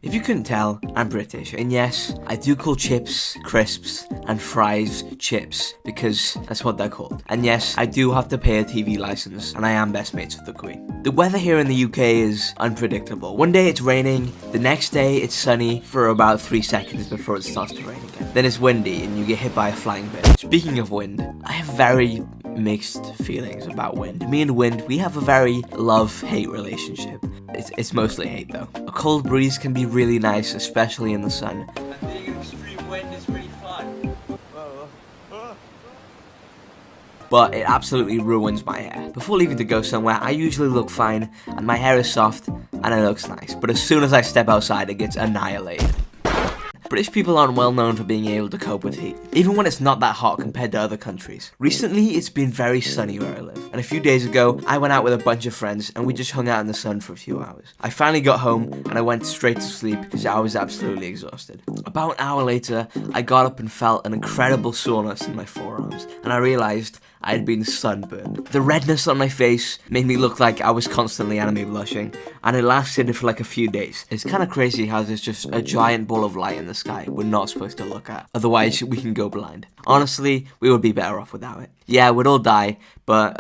If you couldn't tell, I'm British, and yes, I do call chips, crisps, and fries chips, because that's what they're called. And yes, I do have to pay a TV license, and I am best mates with the Queen. The weather here in the UK is unpredictable. One day it's raining, the next day it's sunny for about 3 seconds before it starts to rain again. Then it's windy, and you get hit by a flying bird. Speaking of wind, I have very mixed feelings about wind. Me and wind, we have a very love-hate relationship. It's mostly hate though. A cold breeze can be really nice, especially in the sun. And being in extreme wind is pretty fun. But it absolutely ruins my hair. Before leaving to go somewhere, I usually look fine, and my hair is soft, and it looks nice. But as soon as I step outside, it gets annihilated. British people aren't well known for being able to cope with heat, even when it's not that hot compared to other countries. Recently, it's been very sunny where I live, and a few days ago, I went out with a bunch of friends and we just hung out in the sun for a few hours. I finally got home and I went straight to sleep because I was absolutely exhausted. About an hour later, I got up and felt an incredible soreness in my forearms, and I realized I had been sunburned. The redness on my face made me look like I was constantly anime blushing, and it lasted for like a few days. It's kind of crazy how there's just a giant ball of light in the sky we're not supposed to look at, otherwise we can go blind. Honestly, we would be better off without it. Yeah, we'd all die, but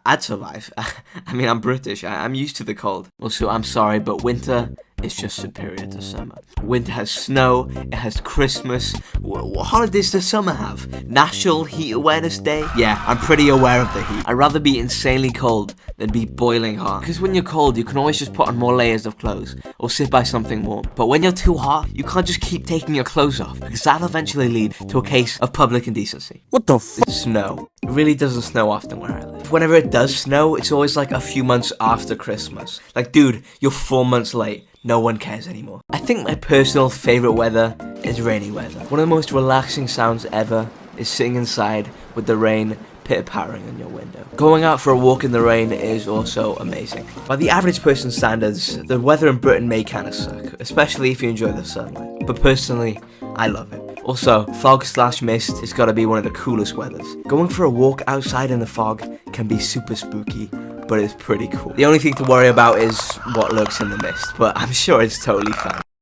I'd survive. I mean, I'm British, I'm used to the cold. Also, I'm sorry, but winter is just superior to summer. Winter has snow, it has Christmas. What holidays does summer have? National Heat Awareness Day? Yeah, I'm pretty aware of the heat. I'd rather be insanely cold than be boiling hot. Because when you're cold, you can always just put on more layers of clothes, or sit by something warm. But when you're too hot, you can't just keep taking your clothes off, because that'll eventually lead to a case of public indecency. What the f? Snow. It really doesn't snow often where I live. Whenever it does snow, it's always like a few months after Christmas. Like, dude, you're 4 months late. No one cares anymore. I think my personal favorite weather is rainy weather. One of the most relaxing sounds ever is sitting inside with the rain pitter-pattering on your window. Going out for a walk in the rain is also amazing. By the average person's standards, the weather in Britain may kinda suck, especially if you enjoy the sunlight. But personally, I love it. Also, fog/mist has gotta be one of the coolest weathers. Going for a walk outside in the fog can be super spooky, but it's pretty cool. The only thing to worry about is what lurks in the mist, but I'm sure it's totally fine.